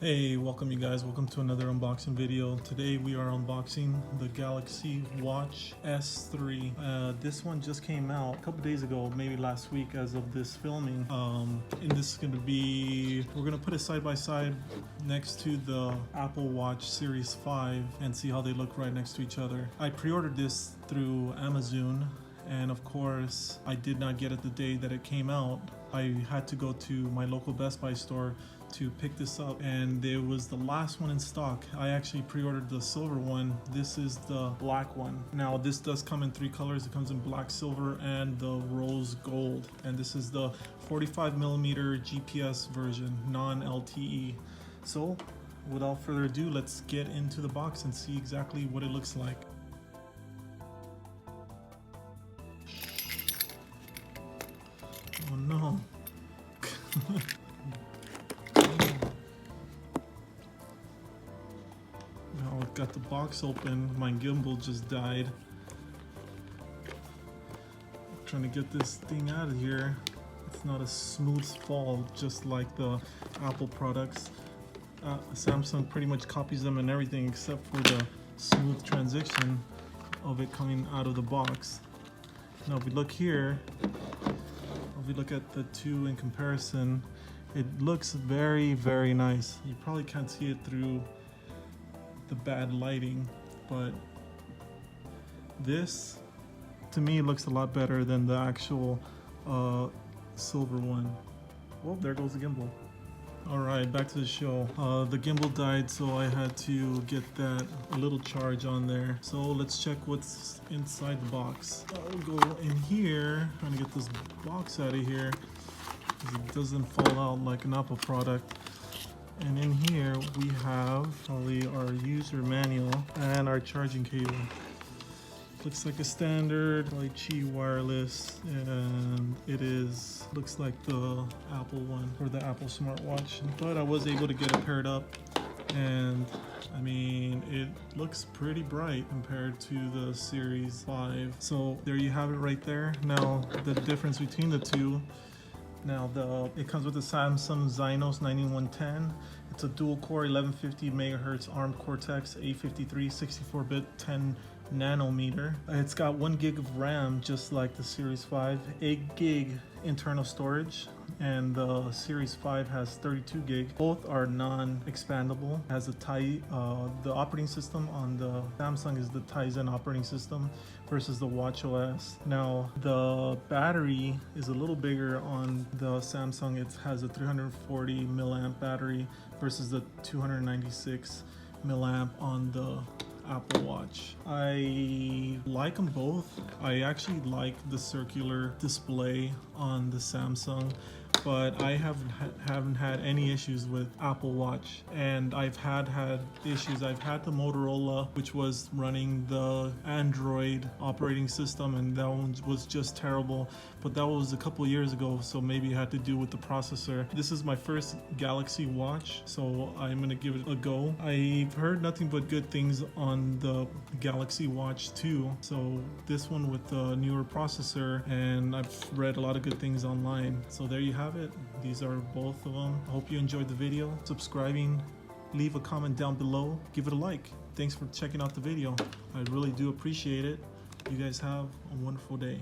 Hey, welcome you guys, welcome to another unboxing video. Today we are unboxing the Galaxy Watch S3. This one just came out a couple days ago, maybe last week as of this filming. And this is gonna be, we're gonna put it side by side next to the Apple Watch Series 5 and see how they look right next to each other. I pre-ordered this through Amazon, and of course I did not get it the day that it came out. I had to go to my local Best Buy store to pick this up, and it was the last one in stock. I actually pre-ordered the silver one. This is the black one. Now this does come in three colors. It comes in black, silver, and the rose gold, and this is the 45mm GPS version, non-LTE. So without further ado, let's get into the box and see exactly what it looks like. Oh no. Now I've got the box open. My gimbal just died. I'm trying to get this thing out of here. It's not a smooth fall just like the Apple products. Samsung pretty much copies them and everything except for the smooth transition of it coming out of the box. Now if we look here, if we look at the two in comparison, it looks very, very nice. You probably can't see it through the bad lighting, but this to me looks a lot better than the actual silver one. Well, there goes the gimbal. Alright, back to the show. The gimbal died, so I had to get that a little charge on there. So let's check what's inside the box. I'll go in here, trying to get this box out of here because it doesn't fall out like an Apple product. And in here we have probably our user manual and our charging cable. Looks like a standard like Qi wireless, and it is looks like the Apple one or the Apple smartwatch, but I was able to get it paired up, and I mean it looks pretty bright compared to the Series 5. So there you have it right there. Now the difference between the two. Now it comes with the Samsung Exynos 9110. It's a dual-core 1150 MHz ARM Cortex A53 64-bit 10 nanometer. It's got 1 gig of RAM, just like the Series 5, 8 gig internal storage, and the Series 5 has 32 gig. Both are non-expandable. Has the operating system on the Samsung is the Tizen operating system versus the Watch OS. Now the battery is a little bigger on the Samsung. It has a 340 milliamp battery versus the 296 milliamp on the Apple Watch. I like them both. I actually like the circular display on the Samsung, but I haven't had any issues with Apple Watch, and I've had issues. I've had the Motorola, which was running the Android operating system, and that one was just terrible, but that was a couple years ago, so maybe it had to do with the processor. This is my first Galaxy Watch, so I'm gonna give it a go. I've heard nothing but good things on the Galaxy Watch2, so this one with the newer processor, and I've read a lot of good things online. So there you have it. These are both of them. I hope you enjoyed the video. Subscribing, leave a comment down below, give it a like. Thanks for checking out the video. I really do appreciate it. You guys have a wonderful day.